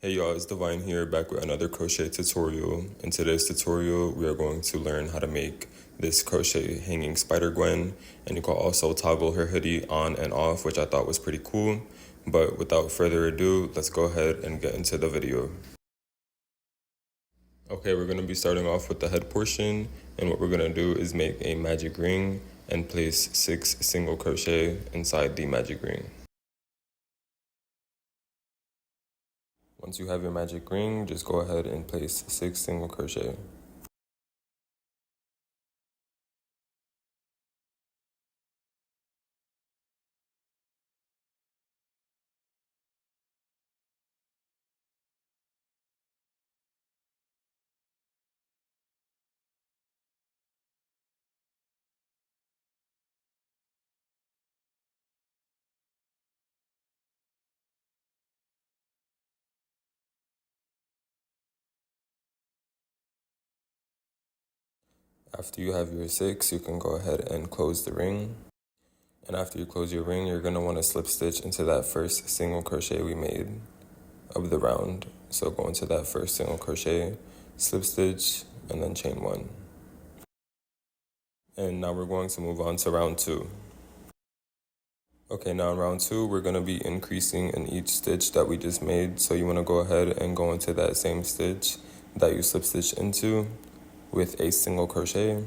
Hey y'all, it's Divine here, back with another crochet tutorial. In today's tutorial, we are going to learn how to make this crochet hanging Spider Gwen, and you can also toggle her hoodie on and off, which I thought was pretty cool. But without further ado, let's go ahead and get into the video. Okay, we're going to be starting off with the head portion, and what we're going to do is make a magic ring and place 6 single crochet inside the magic ring. Once you have your magic ring, just go ahead and place 6 single crochet. After you have your 6, you can go ahead and close the ring. And after you close your ring, you're going to want to slip stitch into that first single crochet we made of the round. So go into that first single crochet, slip stitch, and then chain 1. And now we're going to move on to round 2. Okay, now in round 2, we're going to be increasing in each stitch that we just made. So you want to go ahead and go into that same stitch that you slip stitch into with a single crochet.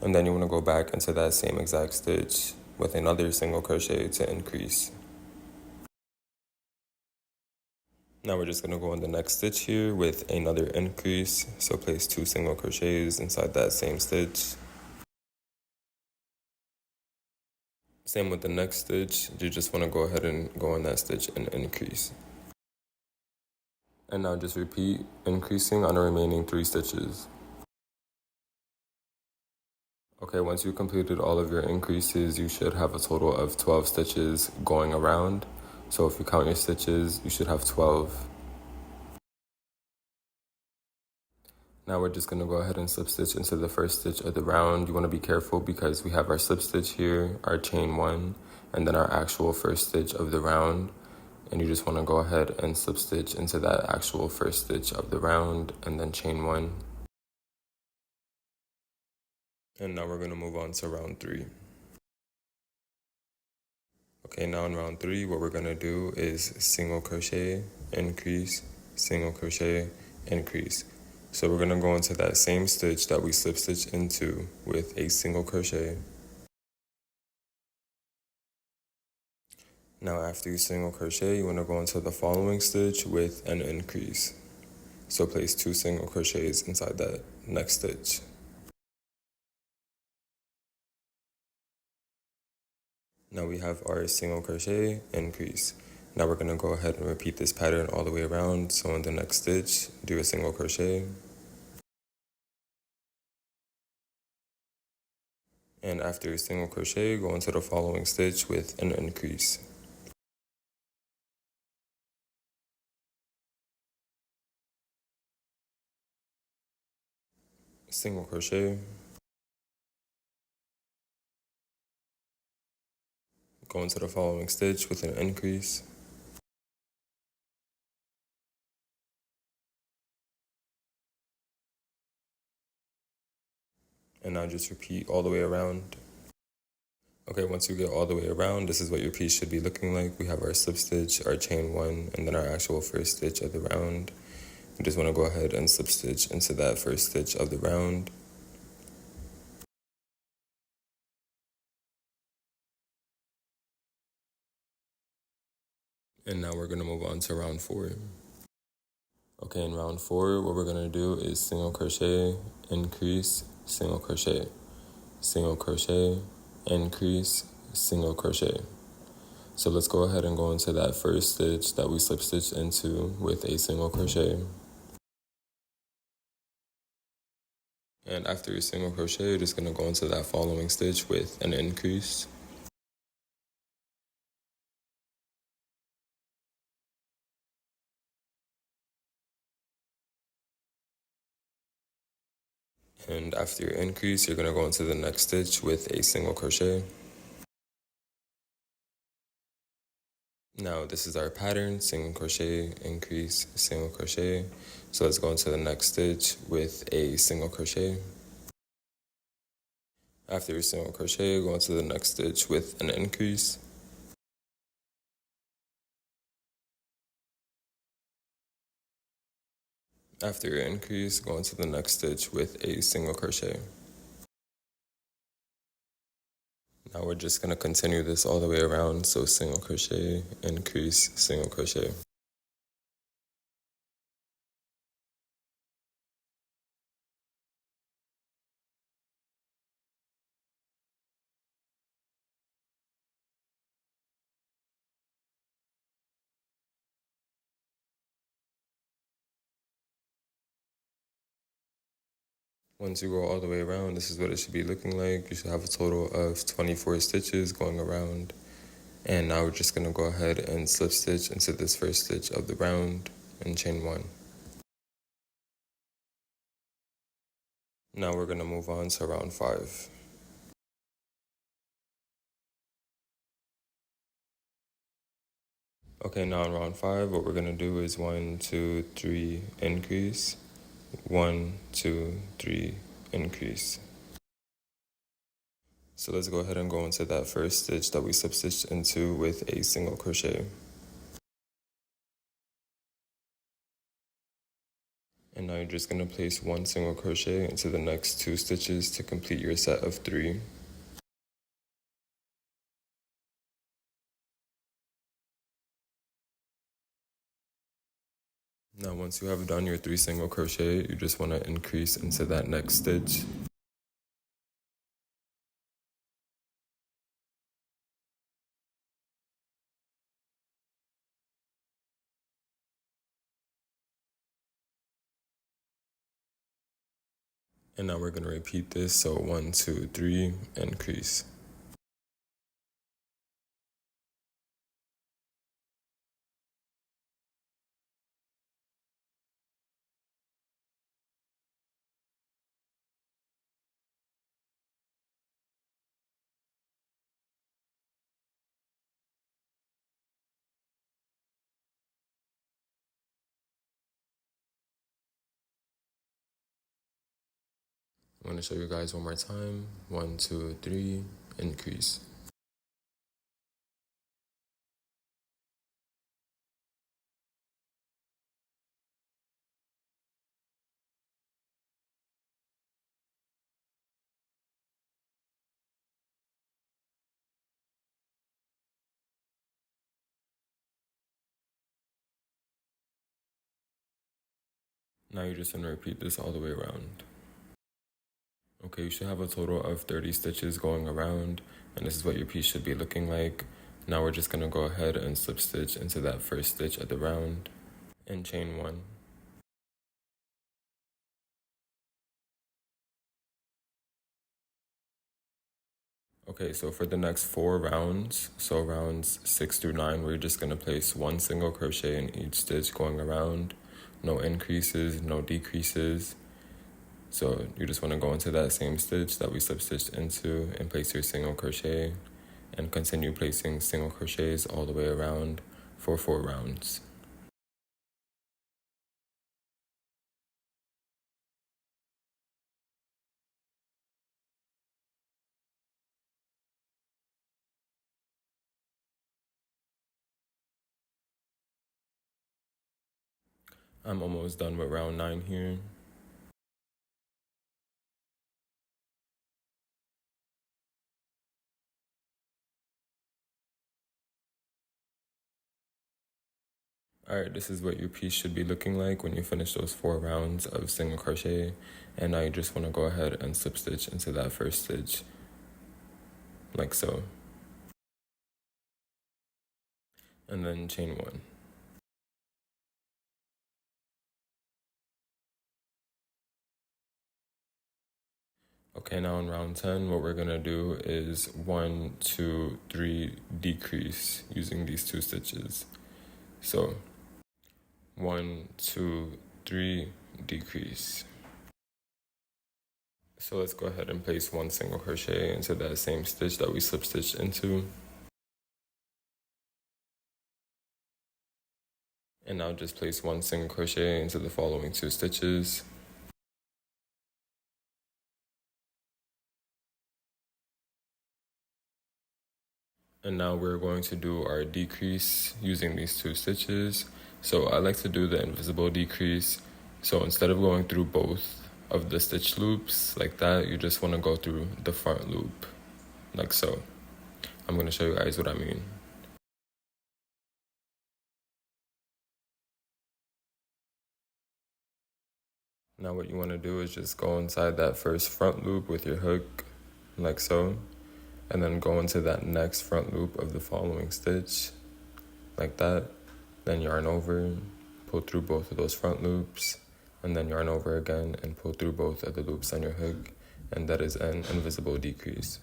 And then you want to go back into that same exact stitch with another single crochet to increase. Now we're just going to go in the next stitch here with another increase. So place 2 single crochets inside that same stitch. Same with the next stitch. You just want to go ahead and go in that stitch and increase. And now just repeat increasing on the remaining 3 stitches. Okay, once you completed all of your increases, you should have a total of 12 stitches going around. So if you count your stitches, you should have 12. Now we're just gonna go ahead and slip stitch into the first stitch of the round. You wanna be careful because we have our slip stitch here, our chain 1, and then our actual first stitch of the round. And you just wanna go ahead and slip stitch into that actual first stitch of the round and then chain 1. And now we're gonna move on to round 3. Okay, now in round 3, what we're gonna do is single crochet, increase, single crochet, increase. So we're gonna go into that same stitch that we slip stitch into with a single crochet. Now after you single crochet, you wanna go into the following stitch with an increase. So place 2 single crochets inside that next stitch. Now we have our single crochet, increase. Now we're gonna go ahead and repeat this pattern all the way around. So in the next stitch, do a single crochet. And after a single crochet, go into the following stitch with an increase. Single crochet. Go into the following stitch with an increase. And now just repeat all the way around. Okay, once you get all the way around, this is what your piece should be looking like. We have our slip stitch, our chain 1, and then our actual first stitch of the round. You just want to go ahead and slip stitch into that first stitch of the round. And now we're going to move on to round 4. Okay, in round 4, what we're going to do is single crochet, increase, single crochet, single crochet, increase, single crochet. So let's go ahead and go into that first stitch that we slip stitched into with a single crochet. And after your single crochet, you're just going to go into that following stitch with an increase. And after your increase, you're going to go into the next stitch with a single crochet. Now this is our pattern, single crochet, increase, single crochet. So let's go into the next stitch with a single crochet. After your single crochet, go into the next stitch with an increase. After your increase, go into the next stitch with a single crochet. Now we're just going to continue this all the way around, so single crochet, increase, single crochet. Once you go all the way around, this is what it should be looking like. You should have a total of 24 stitches going around. And now we're just going to go ahead and slip stitch into this first stitch of the round and chain 1. Now we're going to move on to round 5. Okay, now in round 5, what we're going to do is 1, 2, 3, increase. 1, 2, 3, increase. So let's go ahead and go into that first stitch that we slip stitched into with a single crochet. And now you're just going to place 1 single crochet into the next 2 stitches to complete your set of 3. Now once you have done your 3 single crochet, you just want to increase into that next stitch. And now we're going to repeat this, so 1, 2, 3, increase. I'm going to show you guys one more time. 1, 2, 3, increase. Now you're just going to repeat this all the way around. Okay, you should have a total of 30 stitches going around, and this is what your piece should be looking like. Now we're just going to go ahead and slip stitch into that first stitch of the round and chain 1. Okay, so for the next 4 rounds, so rounds 6 through 9, we're just going to place 1 single crochet in each stitch going around. No increases, no decreases. So you just want to go into that same stitch that we slip stitched into and place your single crochet and continue placing single crochets all the way around for 4 rounds. I'm almost done with round 9 here. Alright, this is what your piece should be looking like when you finish those 4 rounds of single crochet. And now you just want to go ahead and slip stitch into that first stitch, like so. And then chain 1. Okay, now in round 10, what we're going to do is 1, 2, 3, decrease using these 2 stitches. So 1, 2, 3, decrease. So let's go ahead and place 1 single crochet into that same stitch that we slip stitched into. And now just place one single crochet into the following 2 stitches. And now we're going to do our decrease using these 2 stitches. So I like to do the invisible decrease. So instead of going through both of the stitch loops like that, you just want to go through the front loop, like so. I'm going to show you guys what I mean. Now what you want to do is just go inside that first front loop with your hook, like so, and then go into that next front loop of the following stitch, like that. Then yarn over, pull through both of those front loops, and then yarn over again and pull through both of the loops on your hook, and that is an invisible decrease.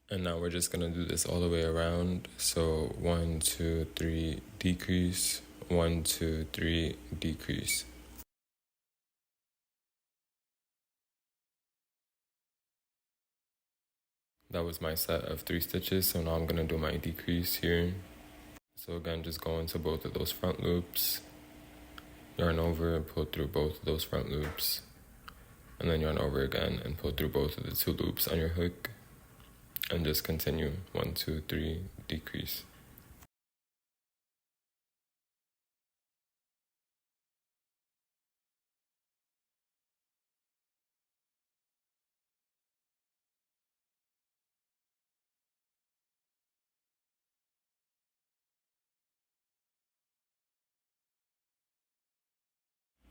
And now we're just going to do this all the way around. So 1, 2, 3, decrease, 1, 2, 3, decrease. That was my set of 3 stitches, so now I'm going to do my decrease here. So again, just go into both of those front loops, yarn over and pull through both of those front loops, and then yarn over again and pull through both of the 2 loops on your hook, and just continue 1, 2, 3, decrease.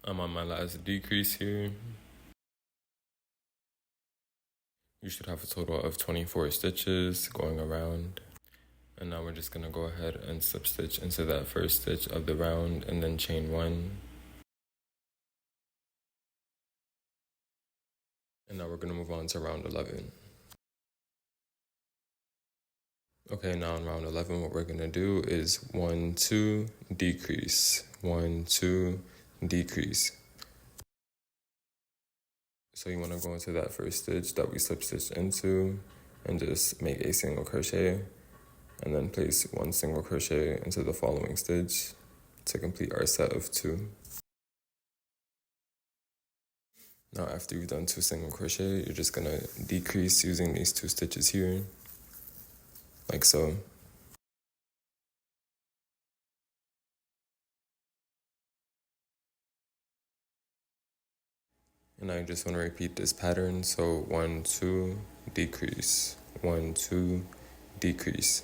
I'm on my last decrease here. You should have a total of 24 stitches going around. And now we're just going to go ahead and slip stitch into that first stitch of the round and then chain 1. And now we're going to move on to round 11. Okay, now in round 11, what we're going to do is 1, 2, decrease, 1, 2, decrease. So you want to go into that first stitch that we slip stitched into and just make a single crochet, and then place 1 single crochet into the following stitch to complete our set of 2. Now after you've done 2 single crochet, you're just going to decrease using these 2 stitches here, like so. And I just want to repeat this pattern. So 1, 2, decrease, 1, 2, decrease.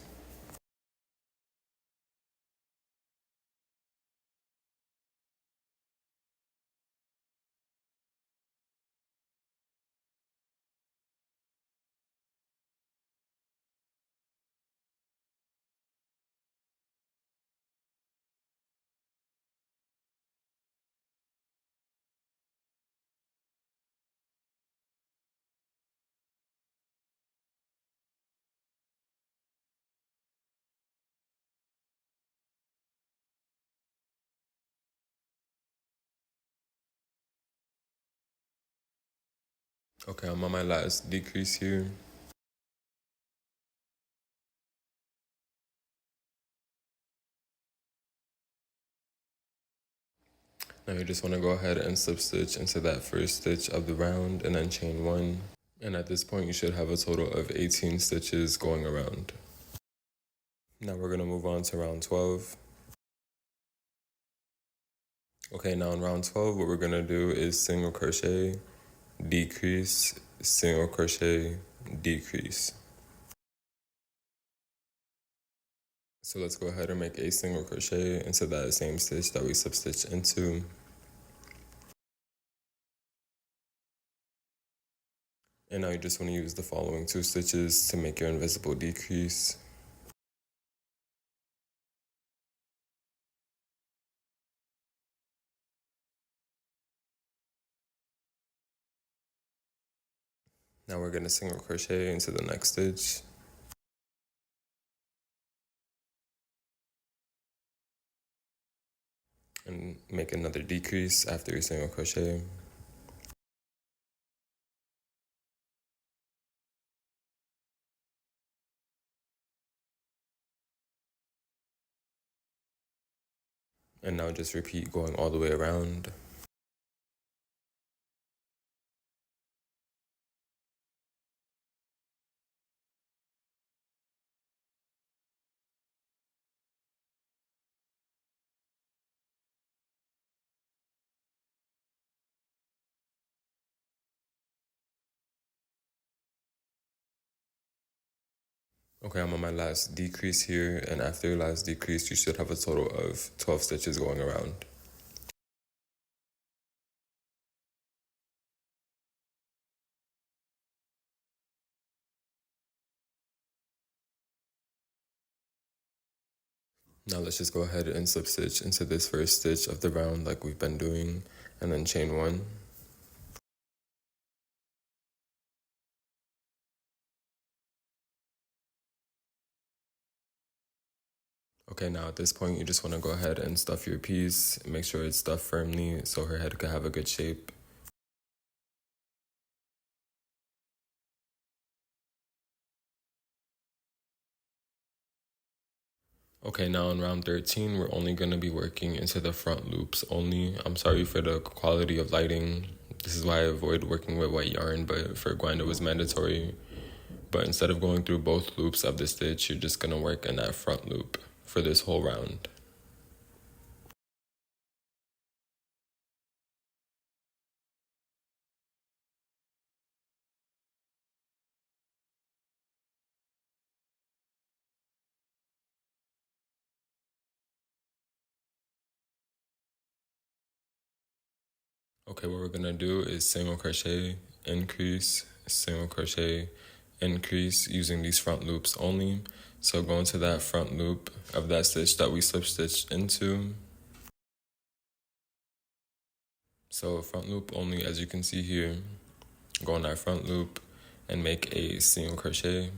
Okay, I'm on my last decrease here. Now you just want to go ahead and slip stitch into that first stitch of the round and then chain 1. And at this point, you should have a total of 18 stitches going around. Now we're going to move on to round 12. Okay, now in round 12, what we're going to do is single crochet, decrease, single crochet, decrease. So let's go ahead and make a single crochet into that same stitch that we slip stitched into. And now you just want to use the following 2 stitches to make your invisible decrease. Now we're going to single crochet into the next stitch. And make another decrease after your single crochet. And now just repeat going all the way around. Okay, I'm on my last decrease here, and after your last decrease, you should have a total of 12 stitches going around. Now let's just go ahead and slip stitch into this first stitch of the round like we've been doing, and then chain one. Okay, now at this point, you just want to go ahead and stuff your piece. Make sure it's stuffed firmly so her head can have a good shape. Okay, now in round 13, we're only going to be working into the front loops only. I'm sorry for the quality of lighting. This is why I avoid working with white yarn, but for Gwen, it was mandatory. But instead of going through both loops of the stitch, you're just going to work in that front loop for this whole round. Okay, what we're gonna do is single crochet, increase, single crochet, increase using these front loops only. So go into that front loop of that stitch that we slip stitched into. So front loop only, as you can see here, go in that front loop and make a single crochet.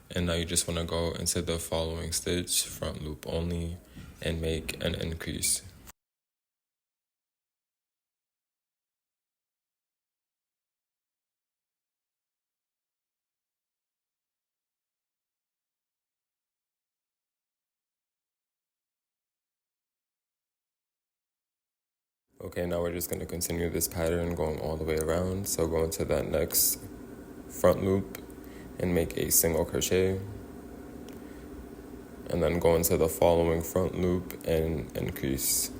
And now you just wanna go into the following stitch, front loop only, and make an increase. Okay, now we're just going to continue this pattern going all the way around. So go into that next front loop and make a single crochet. And then go into the following front loop and increase.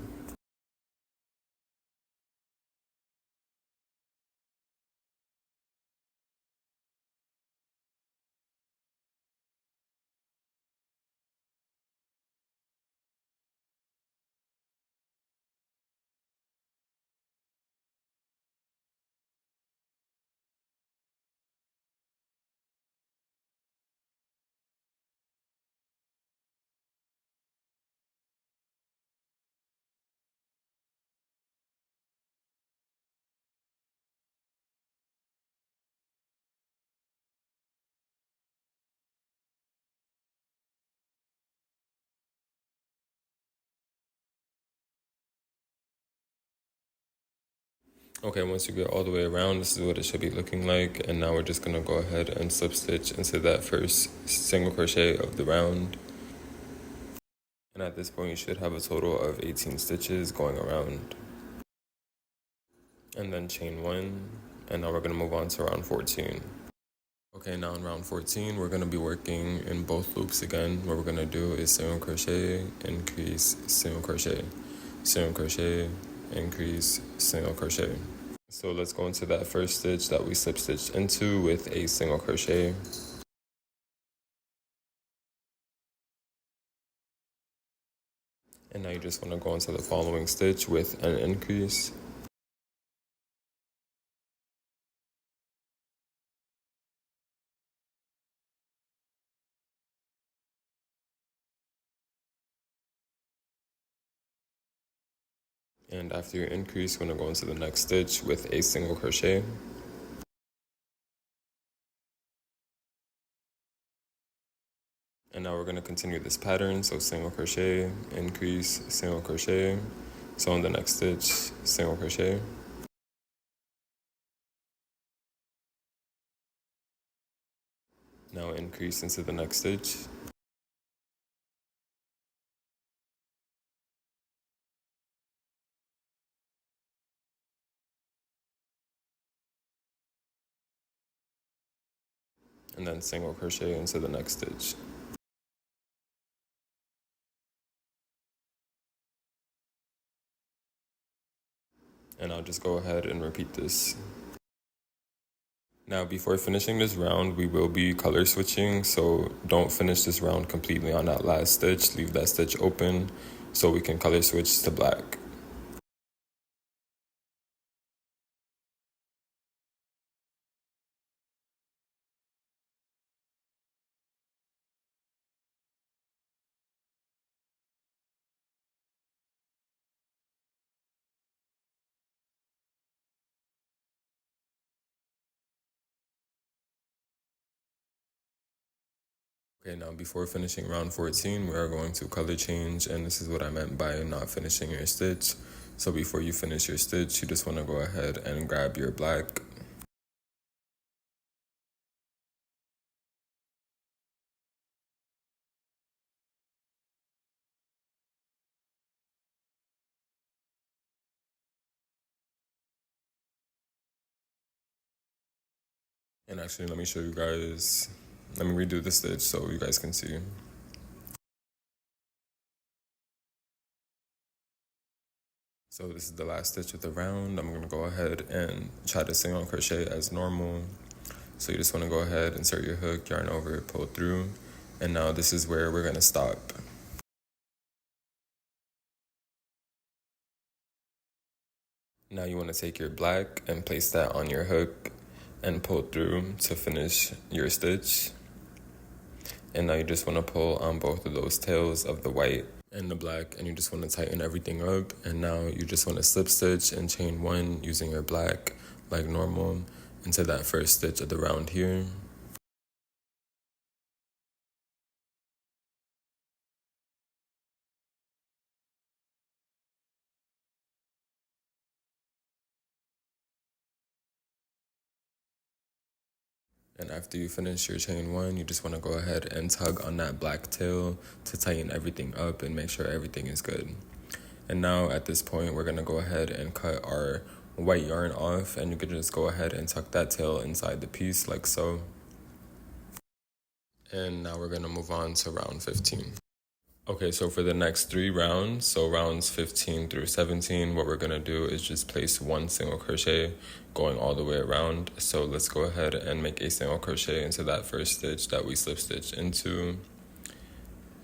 Okay, once you get all the way around, this is what it should be looking like. And now we're just gonna go ahead and slip stitch into that first single crochet of the round. And at this point, you should have a total of 18 stitches going around. And then chain one, and now we're gonna move on to round 14. Okay, now in round 14, we're gonna be working in both loops again. What we're gonna do is single crochet, increase, single crochet, single crochet, increase, single crochet. So let's go into that first stitch that we slip stitched into with a single crochet. And now you just want to go into the following stitch with an increase. And after your increase, you're going to go into the next stitch with a single crochet. And now we're going to continue this pattern. So single crochet, increase, single crochet. So in the next stitch, single crochet. Now increase into the next stitch. and then single crochet into the next stitch. And I'll just go ahead and repeat this. Now, before finishing this round, we will be color switching, so don't finish this round completely on that last stitch. Leave that stitch open so we can color switch to black. Okay, now before finishing round 14, we are going to color change, and this is what I meant by not finishing your stitch. So before you finish your stitch, you just want to go ahead and grab your black. And actually, let me show you guys. Let me redo the stitch so you guys can see. So this is the last stitch of the round. I'm gonna go ahead and try to single crochet as normal. So you just wanna go ahead, insert your hook, yarn over, pull through. And now this is where we're gonna stop. Now you wanna take your black and place that on your hook and pull through to finish your stitch. And now you just wanna pull on both of those tails of the white and the black, and you just want to tighten everything up. And now you just want to slip stitch and chain one using your black like normal into that first stitch of the round here. And after you finish your chain one, you just want to go ahead and tug on that black tail to tighten everything up and make sure everything is good. And now at this point, we're going to go ahead and cut our white yarn off, and you can just go ahead and tuck that tail inside the piece like so. And now we're going to move on to round 15. Okay, so for the next 3 rounds, so rounds 15 through 17, what we're gonna do is just place one single crochet going all the way around. So let's go ahead and make a single crochet into that first stitch that we slip stitched into,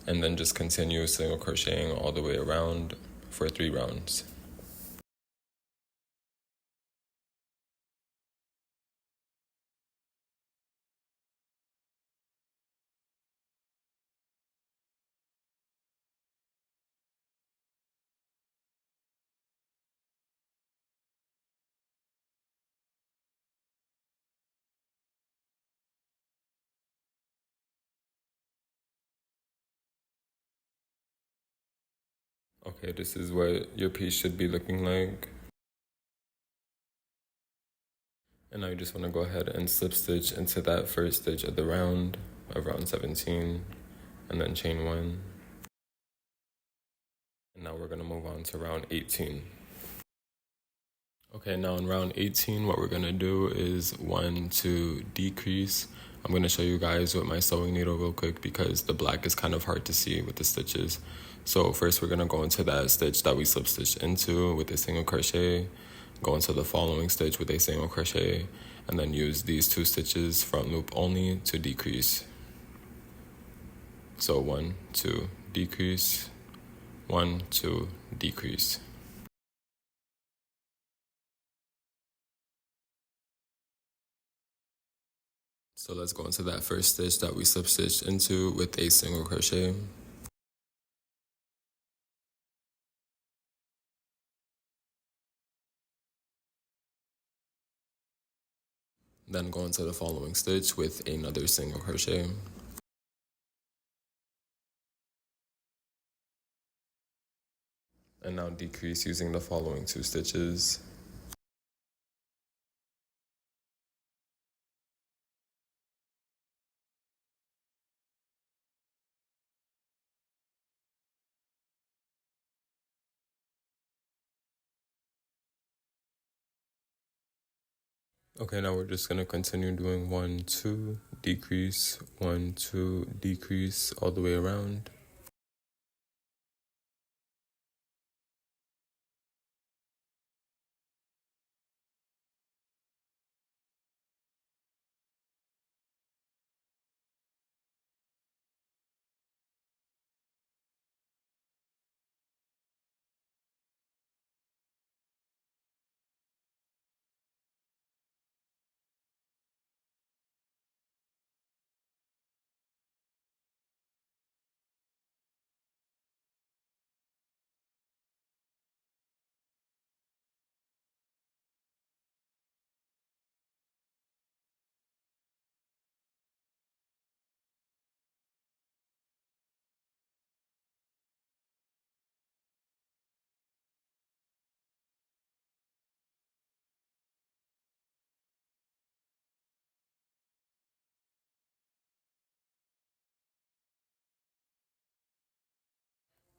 and then just continue single crocheting all the way around for 3 rounds. Okay, this is what your piece should be looking like. And now you just want to go ahead and slip stitch into that first stitch of the round of round 17, and then chain one. And now we're going to move on to round 18. Okay, now in round 18, what we're going to do is 1, 2, decrease. I'm going to show you guys with my sewing needle real quick because the black is kind of hard to see with the stitches. So first we're going to go into that stitch that we slip stitched into with a single crochet, go into the following stitch with a single crochet, and then use these 2 stitches front loop only to decrease. So 1, 2, decrease, 1, 2, decrease. So let's go into that first stitch that we slip stitched into with a single crochet. Then go into the following stitch with another single crochet. And now decrease using the following 2 stitches. Okay, now we're just gonna continue doing 1, 2, decrease, 1, 2, decrease all the way around.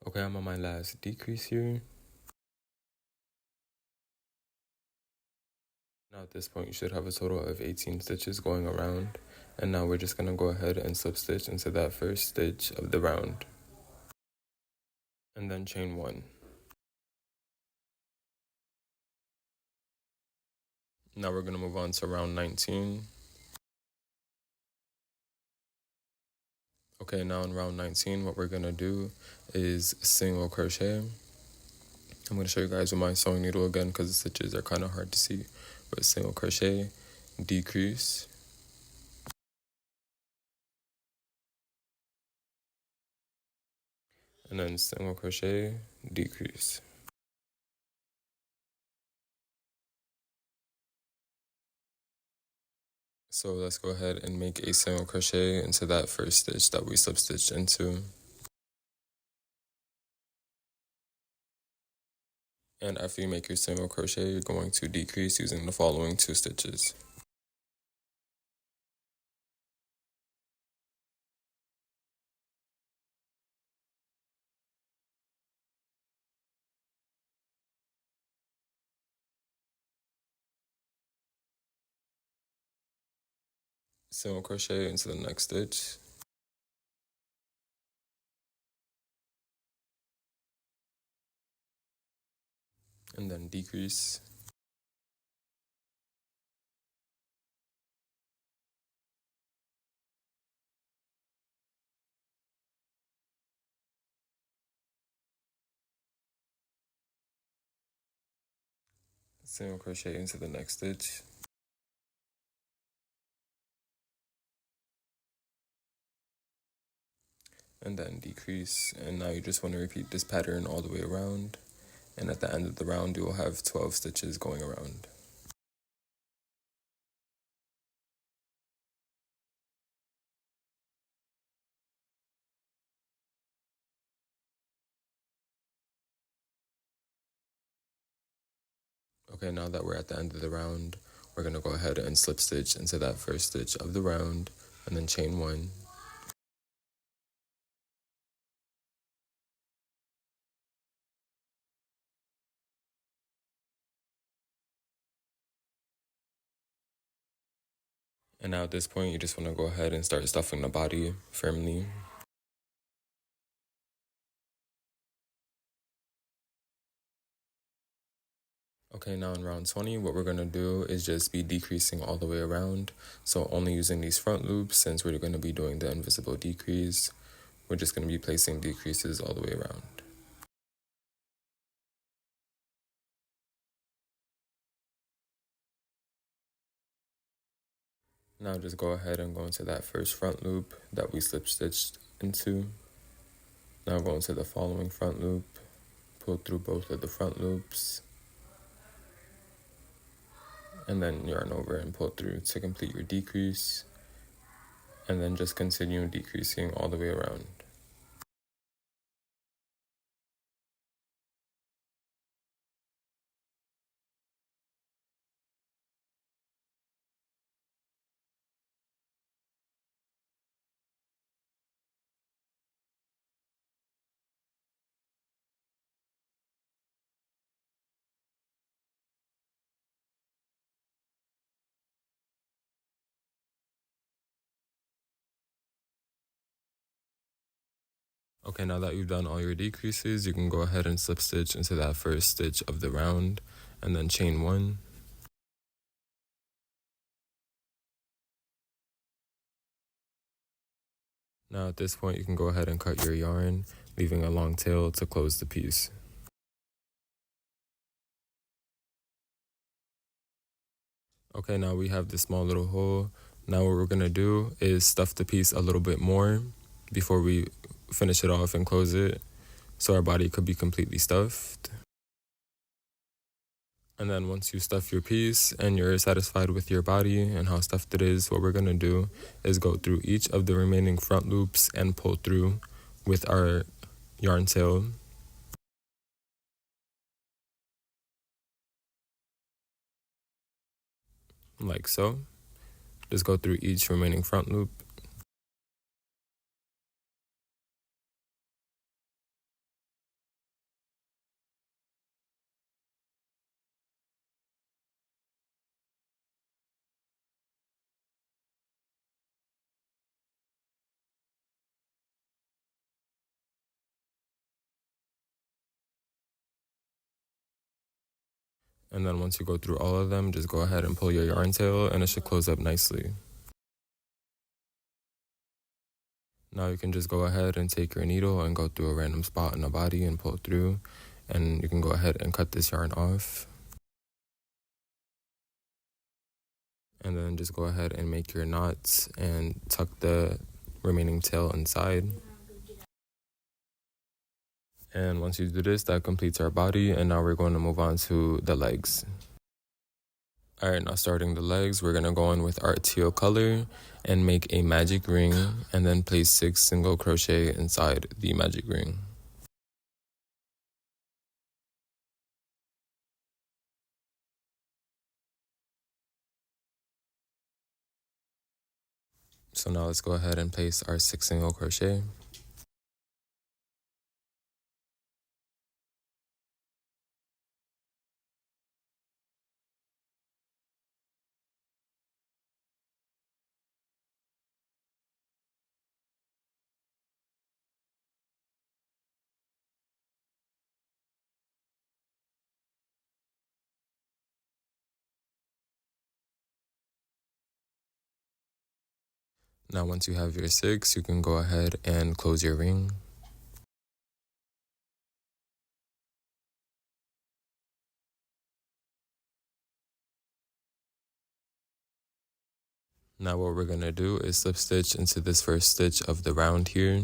Okay, I'm on my last decrease here. Now at this point, you should have a total of 18 stitches going around. And now we're just gonna go ahead and slip stitch into that first stitch of the round. And then chain 1. Now we're gonna move on to round 19. Okay, now in round 19, what we're gonna do is single crochet. I'm gonna show you guys with my sewing needle again because the stitches are kind of hard to see. But single crochet, decrease, and then single crochet, decrease. So let's go ahead and make a single crochet into that first stitch that we slip stitched into. And after you make your single crochet, you're going to decrease using the following 2 stitches. Single crochet into the next stitch. And then decrease. Single crochet into the next stitch. And then decrease. And now you just want to repeat this pattern all the way around. And at the end of the round, you will have 12 stitches going around. Okay, now that we're at the end of the round, we're going to go ahead and slip stitch into that first stitch of the round, and then chain 1. And now at this point, you just want to go ahead and start stuffing the body firmly. Okay, now in round 20, what we're going to do is just be decreasing all the way around. So only using these front loops, since we're going to be doing the invisible decrease, we're just going to be placing decreases all the way around. Now just go ahead and go into that first front loop that we slip stitched into. Now go into the following front loop, pull through both of the front loops, and then yarn over and pull through to complete your decrease, and then just continue decreasing all the way around. Okay, now that you've done all your decreases, you can go ahead and slip stitch into that first stitch of the round and then chain 1. Now at this point you can go ahead and cut your yarn, leaving a long tail to close the piece. Okay, now we have this small little hole. Now what we're gonna do is stuff the piece a little bit more before we finish it off and close it, so our body could be completely stuffed. And then once you stuff your piece and you're satisfied with your body and how stuffed it is, what we're gonna do is go through each of the remaining front loops and pull through with our yarn tail. Like so. Just go through each remaining front loop. And then once you go through all of them, just go ahead and pull your yarn tail and it should close up nicely. Now you can just go ahead and take your needle and go through a random spot in the body and pull through. And you can go ahead and cut this yarn off. And then just go ahead and make your knots and tuck the remaining tail inside. And once you do this, that completes our body, and now we're going to move on to the legs. Alright, now starting the legs, we're going to go in with our teal color and make a magic ring, and then place 6 single crochet inside the magic ring. So now let's go ahead and place our 6 single crochet. Now once you have your 6, you can go ahead and close your ring. Now what we're going to do is slip stitch into this first stitch of the round here.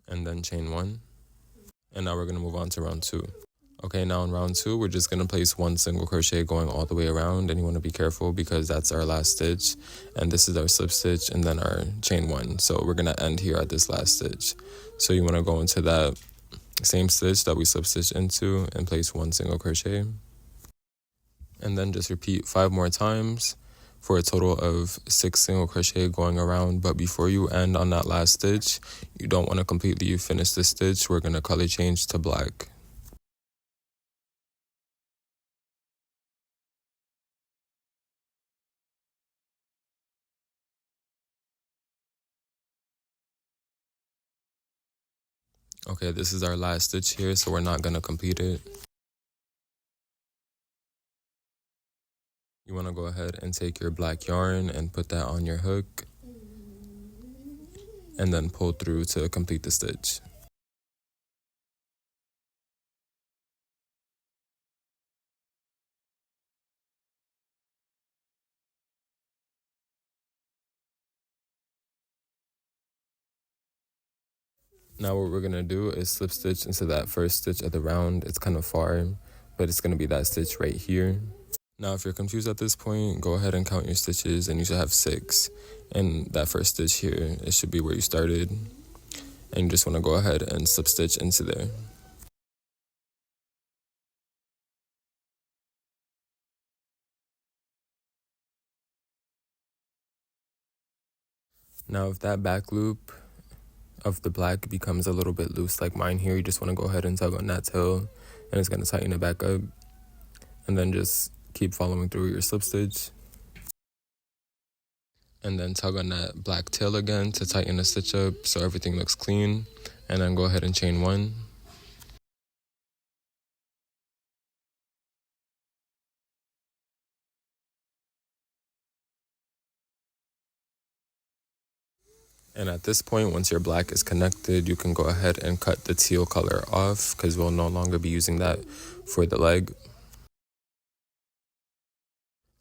And then chain 1. And now we're going to move on to round 2. Okay, now in round 2, we're just going to place 1 single crochet going all the way around, and you want to be careful because that's our last stitch, and this is our slip stitch and then our chain 1. So we're going to end here at this last stitch. So you want to go into that same stitch that we slip stitch into and place 1 single crochet. And then just repeat 5 more times for a total of 6 single crochet going around. But before you end on that last stitch, you don't want to completely finish the stitch. We're going to color change to black. Okay, this is our last stitch here, so we're not going to complete it. You want to go ahead and take your black yarn and put that on your hook, and then pull through to complete the stitch. Now what we're going to do is slip stitch into that first stitch of the round. It's kind of far, but it's going to be that stitch right here. Now if you're confused at this point, go ahead and count your stitches and you should have 6. And that first stitch here, it should be where you started. And you just want to go ahead and slip stitch into there. Now if that back loop of the black becomes a little bit loose like mine here, you just want to go ahead and tug on that tail and it's going to tighten it back up, and then just keep following through your slip stitch. And then tug on that black tail again to tighten the stitch up so everything looks clean. And then go ahead and chain 1. And at this point, once your black is connected, you can go ahead and cut the teal color off because we'll no longer be using that for the leg.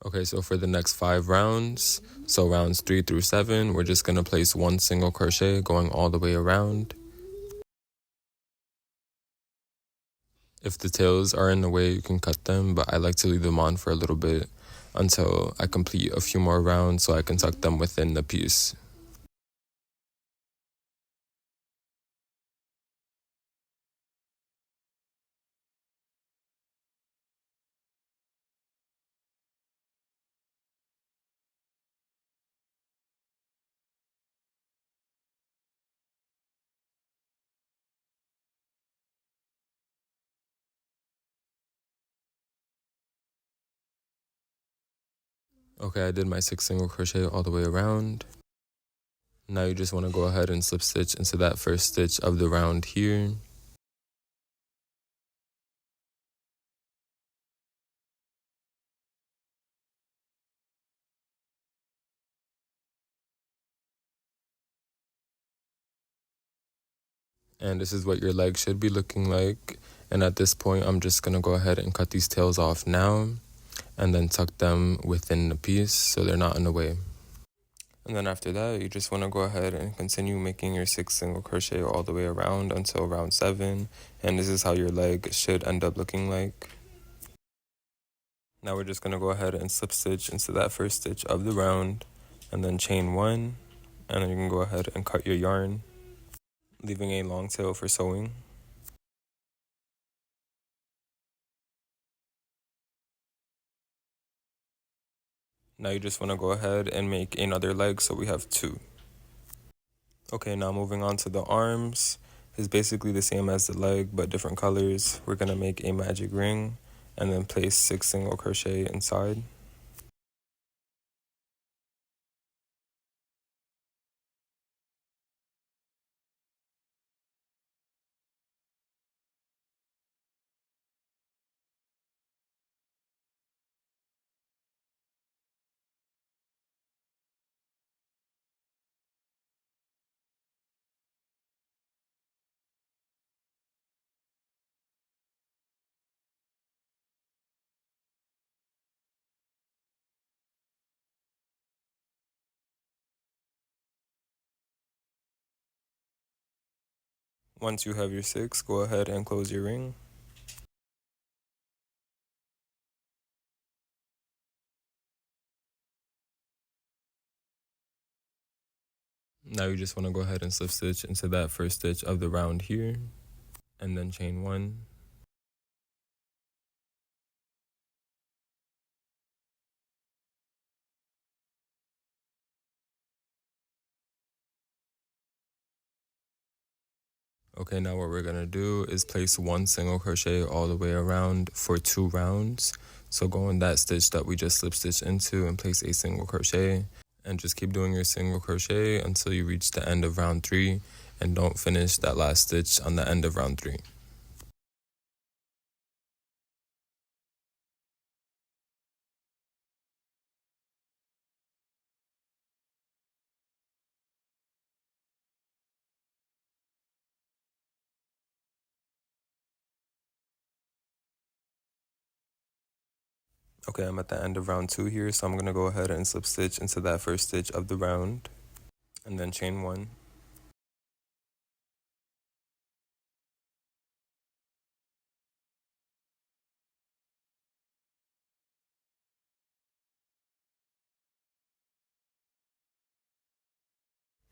Okay, so for the next 5 rounds, so rounds 3 through 7, we're just going to place 1 single crochet going all the way around. If the tails are in the way, you can cut them, but I like to leave them on for a little bit until I complete a few more rounds so I can tuck them within the piece. Okay, I did my 6 single crochet all the way around. Now you just want to go ahead and slip stitch into that first stitch of the round here. And this is what your leg should be looking like. And at this point, I'm just going to go ahead and cut these tails off now and then tuck them within the piece so they're not in the way. And then after that, you just want to go ahead and continue making your 6 single crochet all the way around until round 7. And this is how your leg should end up looking like. Now we're just going to go ahead and slip stitch into that first stitch of the round and then chain 1. And then you can go ahead and cut your yarn, leaving a long tail for sewing. Now you just want to go ahead and make another leg, so we have 2. Okay, now moving on to the arms. It's basically the same as the leg, but different colors. We're going to make a magic ring and then place 6 single crochet inside. Once you have your 6, go ahead and close your ring. Now you just want to go ahead and slip stitch into that first stitch of the round here and then chain 1. Okay, now what we're going to do is place 1 single crochet all the way around for 2 rounds. So go in that stitch that we just slip stitch into and place a single crochet. And just keep doing your single crochet until you reach the end of round 3. And don't finish that last stitch on the end of round 3. Okay, I'm at the end of round 2 here, so I'm going to go ahead and slip stitch into that first stitch of the round and then chain 1.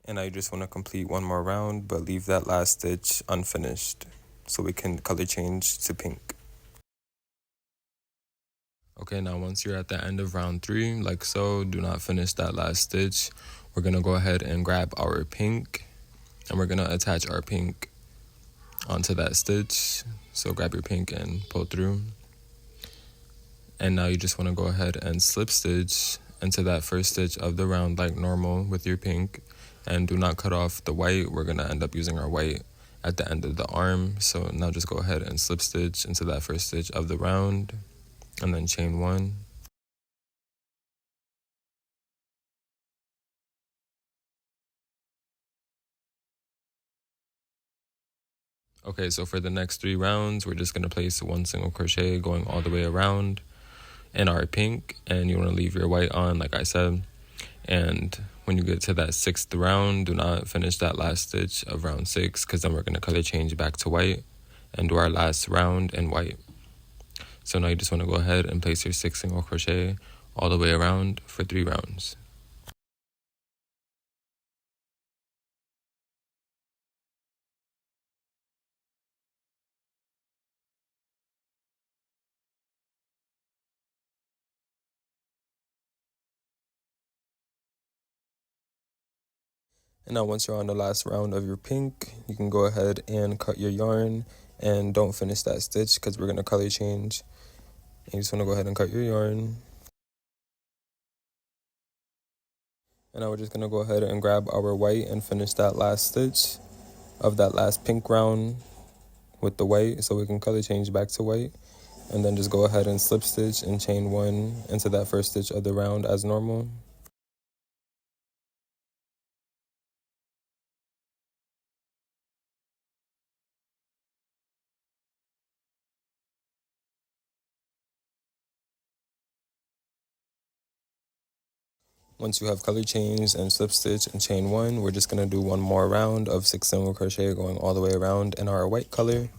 And now you just want to complete 1 more round, but leave that last stitch unfinished so we can color change to pink. Okay, now once you're at the end of round 3, like so, do not finish that last stitch. We're going to go ahead and grab our pink, and we're going to attach our pink onto that stitch. So grab your pink and pull through. And now you just want to go ahead and slip stitch into that first stitch of the round like normal with your pink, and do not cut off the white. We're going to end up using our white at the end of the arm. So now just go ahead and slip stitch into that first stitch of the round, and then chain 1. Okay, so for the next 3 rounds, we're just going to place 1 single crochet going all the way around in our pink, and you want to leave your white on like I said. And when you get to that 6th round, do not finish that last stitch of round 6, because then we're going to color change back to white and do our last round in white. So now you just want to go ahead and place your 6 single crochet all the way around for 3 rounds. And now once you're on the last round of your pink, you can go ahead and cut your yarn, and don't finish that stitch because we're going to color change. And you just want to go ahead and cut your yarn. And now we're just going to go ahead and grab our white and finish that last stitch of that last pink round with the white, so we can color change back to white. And then just go ahead and slip stitch and chain 1 into that first stitch of the round as normal. Once you have color changed and slip stitch and chain 1, we're just going to do 1 more round of 6 single crochet going all the way around in our white color.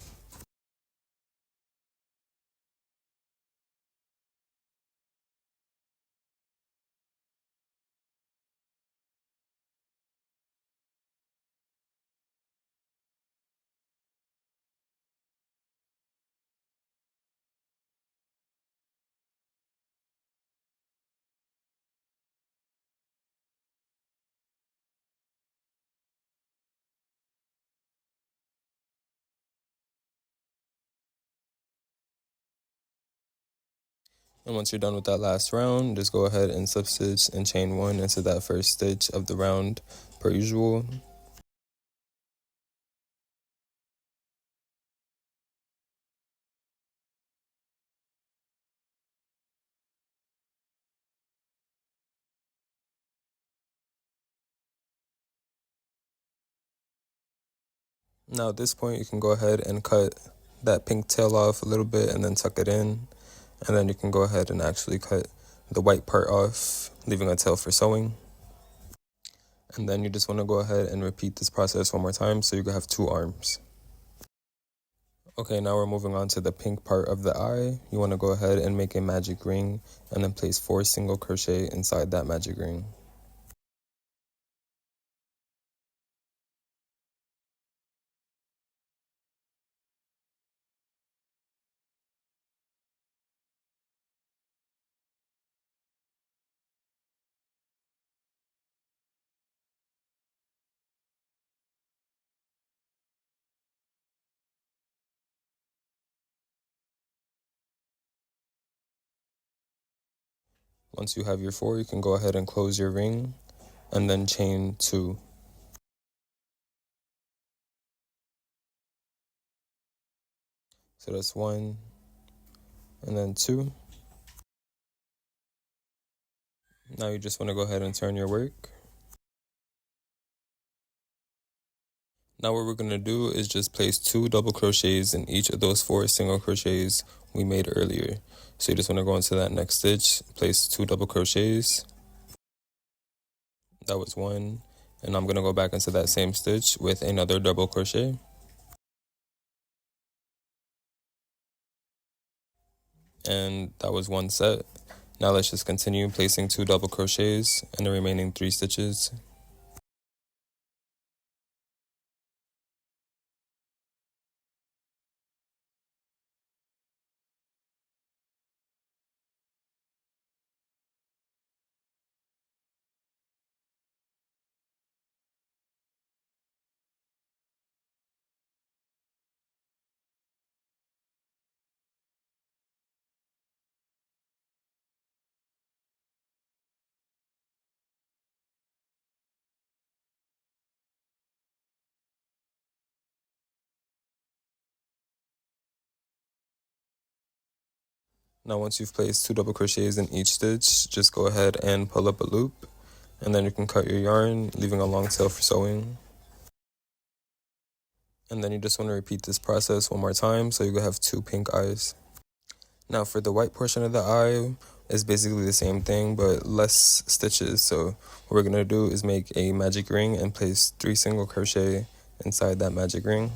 And once you're done with that last round, just go ahead and slip stitch and chain 1 into that first stitch of the round per usual. Now at this point, you can go ahead and cut that pink tail off a little bit and then tuck it in. And then you can go ahead and actually cut the white part off, leaving a tail for sewing. And then you just want to go ahead and repeat this process 1 more time so you can have 2 arms. Okay, now we're moving on to the pink part of the eye. You want to go ahead and make a magic ring and then place 4 single crochet inside that magic ring. Once you have your 4, you can go ahead and close your ring and then chain 2. So that's 1 and then 2. Now you just want to go ahead and turn your work. Now what we're going to do is just place 2 double crochets in each of those 4 single crochets we made earlier. So you just want to go into that next stitch, place 2 double crochets. That was 1. And I'm going to go back into that same stitch with another double crochet. And that was 1 set. Now let's just continue placing 2 double crochets in the remaining 3 stitches. Now once you've placed 2 double crochets in each stitch, just go ahead and pull up a loop, and then you can cut your yarn, leaving a long tail for sewing. And then you just want to repeat this process one more time so you have 2 pink eyes. Now for the white portion of the eye, it's basically the same thing but less stitches. So what we're going to do is make a magic ring and place 3 single crochet inside that magic ring.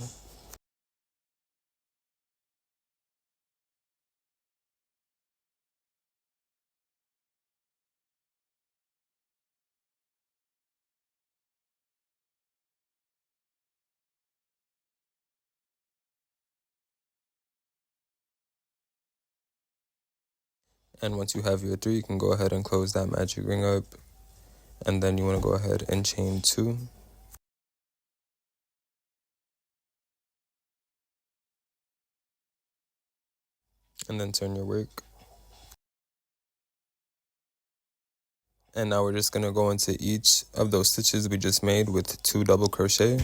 And once you have your 3, you can go ahead and close that magic ring up. And then you want to go ahead and chain 2. And then turn your work. And now we're just going to go into each of those stitches we just made with 2 double crochet.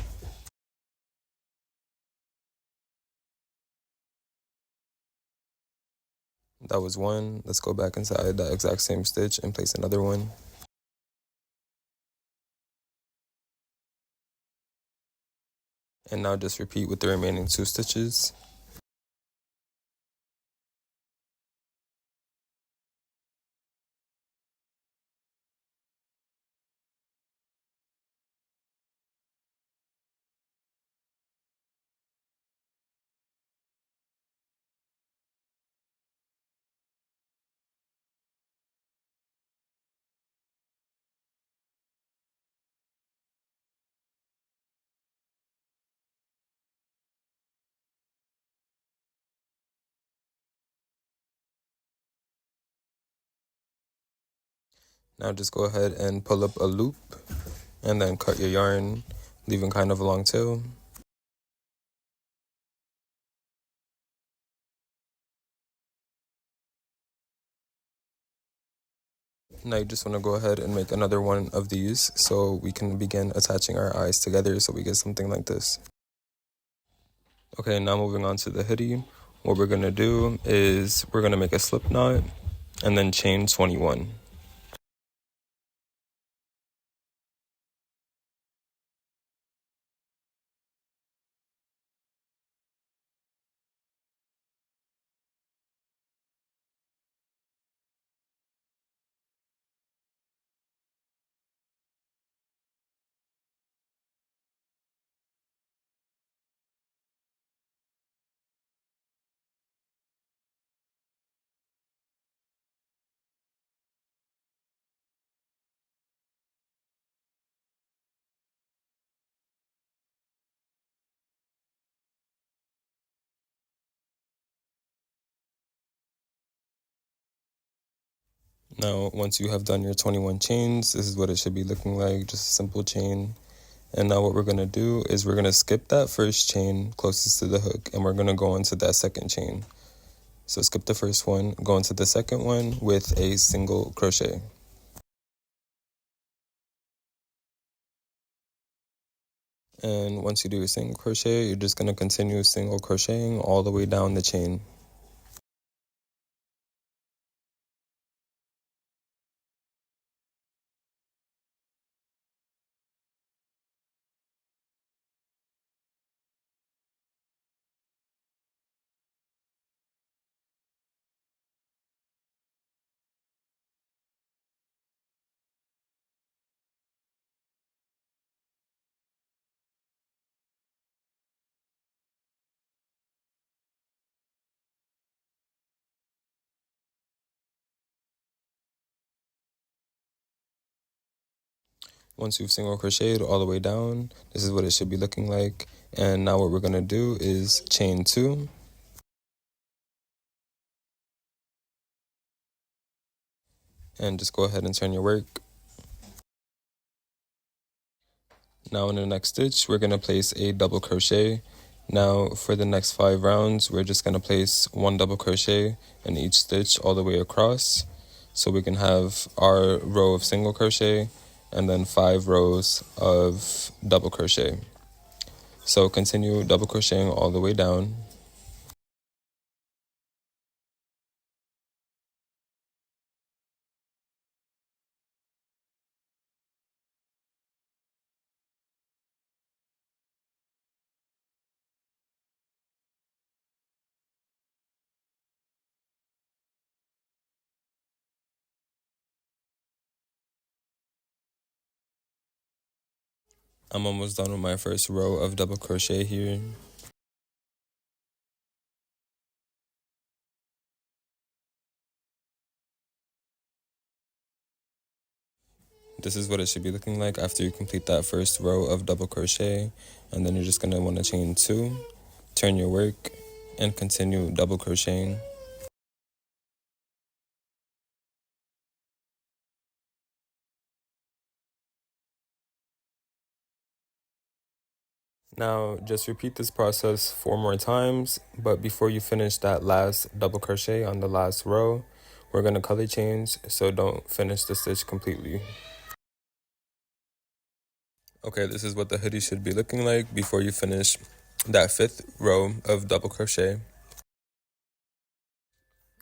That was 1. Let's go back inside that exact same stitch and place another one. And now just repeat with the remaining 2 stitches. Now just go ahead and pull up a loop and then cut your yarn, leaving kind of a long tail. Now you just want to go ahead and make another one of these so we can begin attaching our eyes together so we get something like this. Okay, now moving on to the hoodie. What we're going to do is we're going to make a slip knot and then chain 21. Now, once you have done your 21 chains, this is what it should be looking like, just a simple chain. And now what we're going to do is we're going to skip that first chain closest to the hook, and we're going to go into that second chain. So skip the first one, go into the second one with a single crochet. And once you do a single crochet, you're just going to continue single crocheting all the way down the chain. Once you've single crocheted all the way down, this is what it should be looking like. And now what we're going to do is chain 2. And just go ahead and turn your work. Now in the next stitch, we're going to place a double crochet. Now for the next 5 rounds, we're just going to place 1 double crochet in each stitch all the way across. So we can have our row of single crochet and then 5 rows of double crochet. So continue double crocheting all the way down. I'm almost done with my first row of double crochet here. This is what it should be looking like after you complete that first row of double crochet, and then you're just going to want to chain 2, turn your work, and continue double crocheting. Now just repeat this process 4 more times, but before you finish that last double crochet on the last row, we're going to color change, so don't finish the stitch completely. Okay, this is what the hoodie should be looking like before you finish that 5th row of double crochet.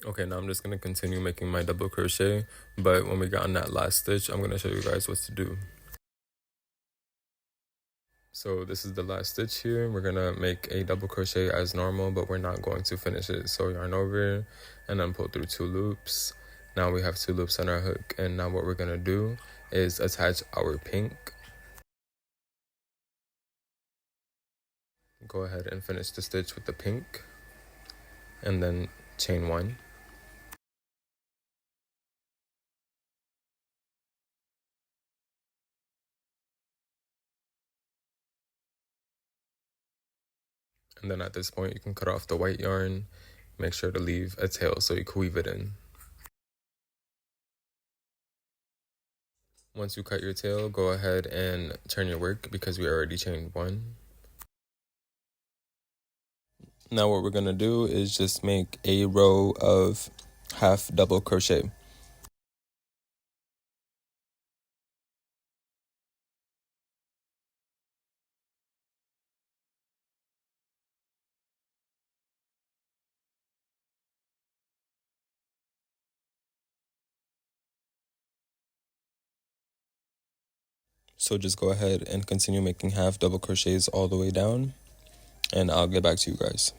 Okay, now I'm just going to continue making my double crochet, but when we get on that last stitch, I'm going to show you guys what to do. So this is the last stitch here. We're going to make a double crochet as normal, but we're not going to finish it. So yarn over and then pull through 2 loops. Now we have 2 loops on our hook, and now what we're going to do is attach our pink. Go ahead and finish the stitch with the pink, and then chain 1. And then at this point, you can cut off the white yarn. Make sure to leave a tail so you can weave it in. Once you cut your tail, go ahead and turn your work because we already chained 1. Now what we're going to do is just make a row of half double crochet. So just go ahead and continue making half double crochets all the way down, and I'll get back to you guys.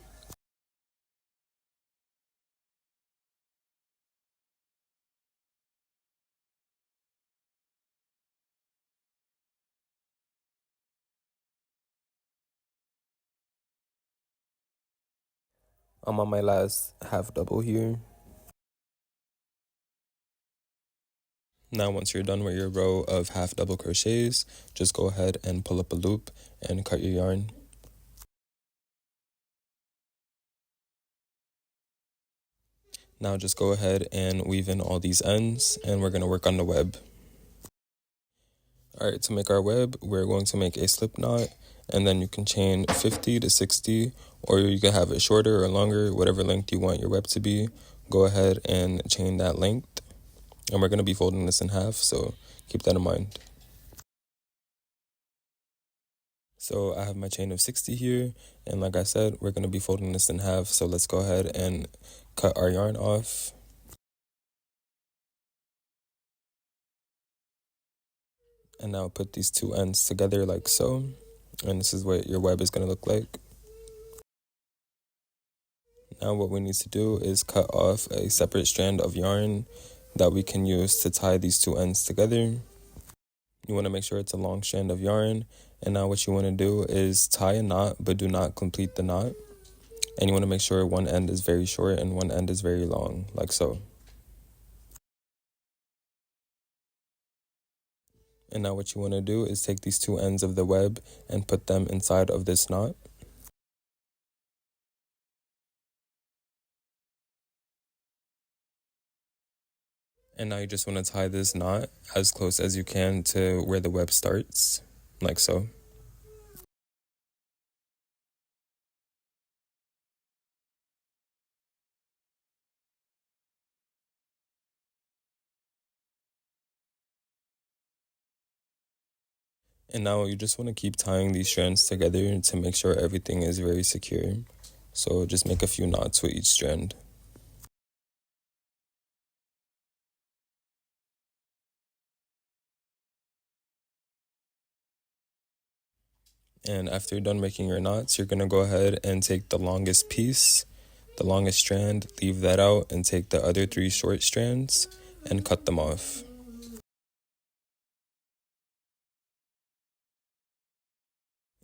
I'm on my last half double here. Now once you're done with your row of half double crochets, just go ahead and pull up a loop and cut your yarn. Now just go ahead and weave in all these ends, and we're going to work on the web. Alright, to make our web, we're going to make a slip knot, and then you can chain 50 to 60, or you can have it shorter or longer, whatever length you want your web to be. Go ahead and chain that length, and we're going to be folding this in half, so keep that in mind. So I have my chain of 60 here, and like I said, we're going to be folding this in half, so let's go ahead and cut our yarn off. And now put these 2 ends together like so, and this is what your web is going to look like. Now what we need to do is cut off a separate strand of yarn that we can use to tie these 2 ends together. You want to make sure it's a long strand of yarn, and now what you want to do is tie a knot, but do not complete the knot. And you want to make sure one end is very short and one end is very long, like so. And now what you want to do is take these 2 ends of the web and put them inside of this knot. And now you just want to tie this knot as close as you can to where the web starts, like so. And now you just want to keep tying these strands together to make sure everything is very secure. So just make a few knots with each strand. And after you're done making your knots, you're going to go ahead and take the longest piece, the longest strand, leave that out, and take the other 3 short strands and cut them off.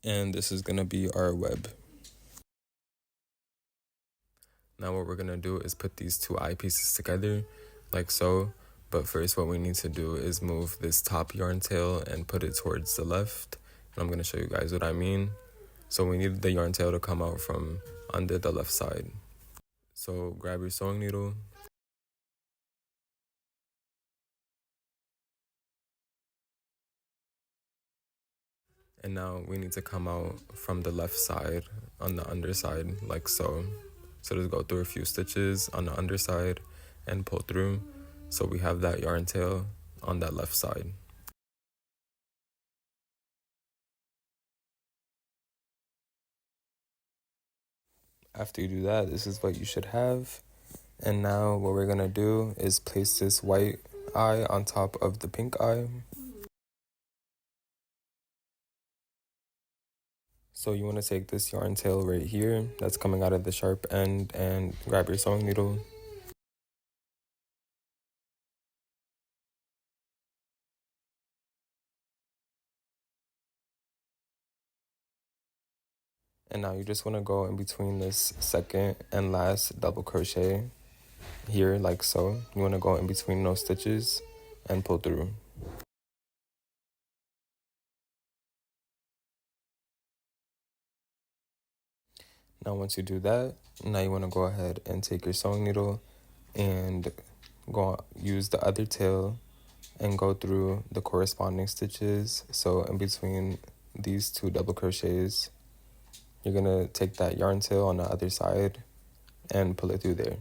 And this is gonna be our web. Now what we're gonna do is put these two eye pieces together like so. But first what we need to do is move this top yarn tail and put it towards the left. And I'm gonna show you guys what I mean. So we need the yarn tail to come out from under the left side. So grab your sewing needle. And now we need to come out from the left side on the underside like so. So just go through a few stitches on the underside and pull through. So we have that yarn tail on that left side. After you do that, this is what you should have. And now what we're gonna do is place this white eye on top of the pink eye. So you want to take this yarn tail right here that's coming out of the sharp end and grab your sewing needle. And now you just want to go in between this second and last double crochet here like so. You want to go in between those stitches and pull through. Now once you do that, now you want to go ahead and take your sewing needle and use the other tail and go through the corresponding stitches. So in between these two double crochets, you're going to take that yarn tail on the other side and pull it through there.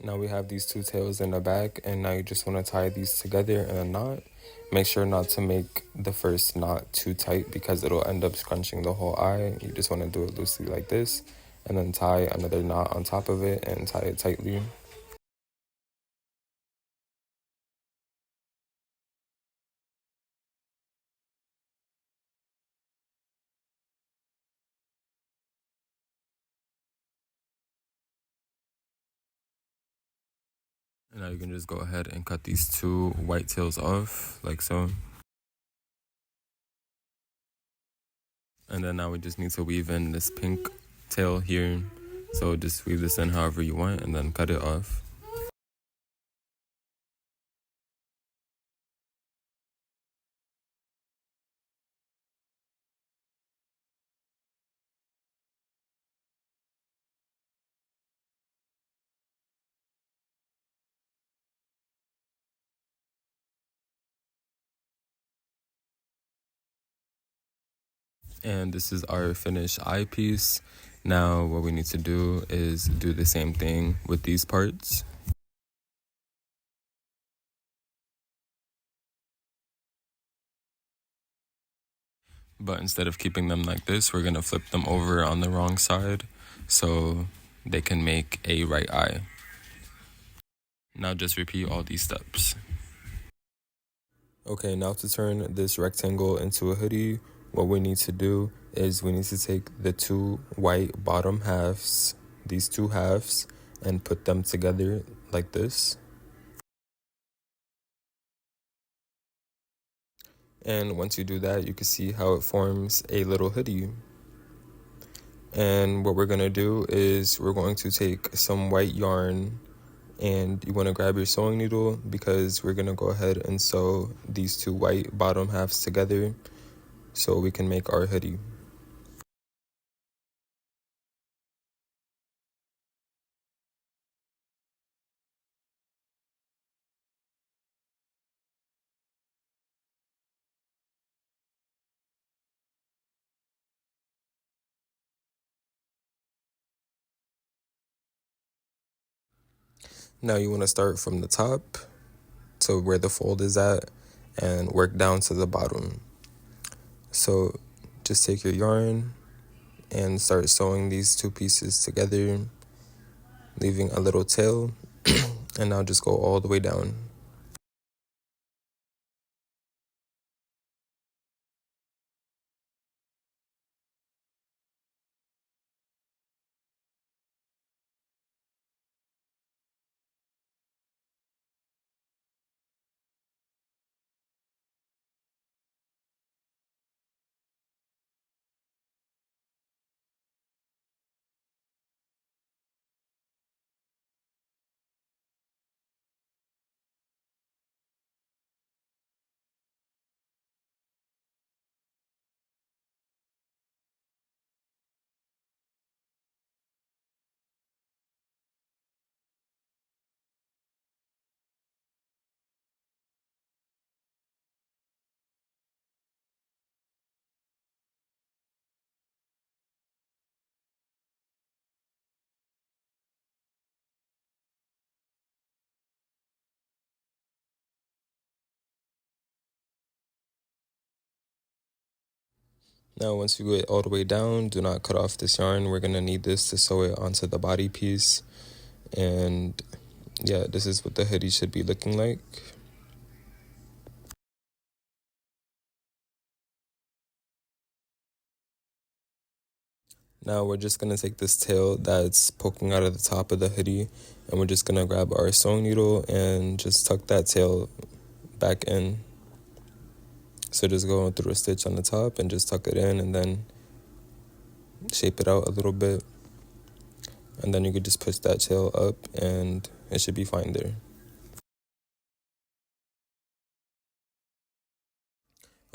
Now we have these two tails in the back, and now you just want to tie these together in a knot. Make sure not to make the first knot too tight because it'll end up scrunching the whole eye. You just want to do it loosely like this, and then tie another knot on top of it and tie it tightly. And now you can just go ahead and cut these two white tails off like so. And then now we just need to weave in this pink tail here. So just weave this in however you want and then cut it off. And this is our finished eye piece. Now what we need to do is do the same thing with these parts. But instead of keeping them like this, we're gonna flip them over on the wrong side so they can make a right eye. Now just repeat all these steps. Okay, now to turn this rectangle into a hoodie, what we need to do is we need to take the two white bottom halves, these two halves, and put them together like this. And once you do that, you can see how it forms a little hoodie. And what we're gonna do is we're going to take some white yarn, and you want to grab your sewing needle because we're gonna go ahead and sew these two white bottom halves together so we can make our hoodie. Now you want to start from the top to where the fold is at and work down to the bottom. So just take your yarn and start sewing these two pieces together, leaving a little tail And now just go all the way down. Now, once you get all the way down, do not cut off this yarn. We're going to need this to sew it onto the body piece. And yeah, this is what the hoodie should be looking like. Now we're just going to take this tail that's poking out of the top of the hoodie, and we're just going to grab our sewing needle and just tuck that tail back in. So just go through a stitch on the top and just tuck it in, and then shape it out a little bit. And then you could just push that tail up and it should be fine there.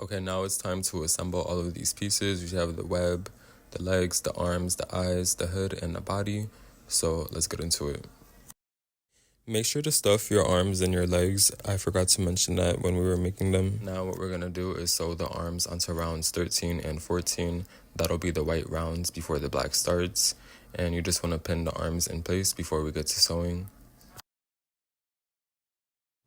Okay, now it's time to assemble all of these pieces. You have the web, the legs, the arms, the eyes, the hood, and the body. So let's get into it. Make sure to stuff your arms and your legs. I forgot to mention that when we were making them. Now what we're going to do is sew the arms onto rounds 13 and 14. That'll be the white rounds before the black starts. And you just want to pin the arms in place before we get to sewing.